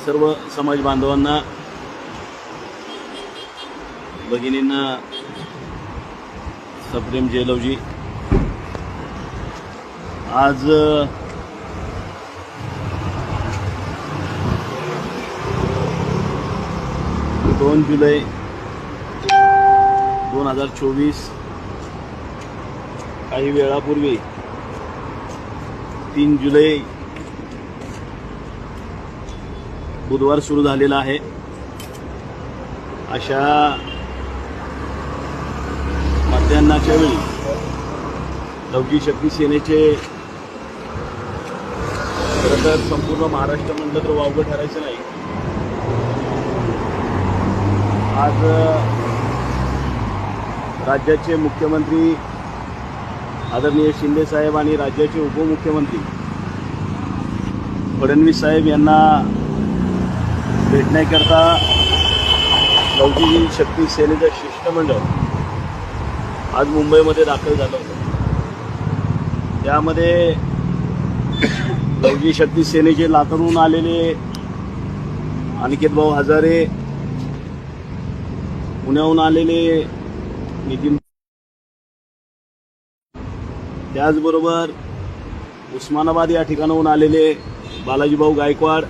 सर्व समाज बांधवांना, भगिनींना सप्रेम जयलवजी, आज 2 जुलै 2024 काही वेळापूर्वी 3 जुलै बुधवार सुरू झालेला आहे. अशा मध्यान्हाच्या वेळी लवजी शक्ती सेनेचे खरं तर संपूर्ण महाराष्ट्र म्हणलं तर वावगं ठरायचं नाही. आज राज्याचे मुख्यमंत्री आदरणीय शिंदे साहेब आणि राज्याचे उपमुख्यमंत्री फडणवीस साहेब यांना भेटण्याकरता लवजी शक्ती सेनेचं शिष्टमंडळ आज मुंबईमध्ये दाखल झालं होतं. त्यामध्ये लवजी शक्ती सेनेचे लातूरहून आलेले अनिकेत भाऊ हजारे, पुण्याहून आलेले नितीन, त्याचबरोबर उस्मानाबाद या ठिकाणाहून आलेले बालाजीभाऊ गायकवाड,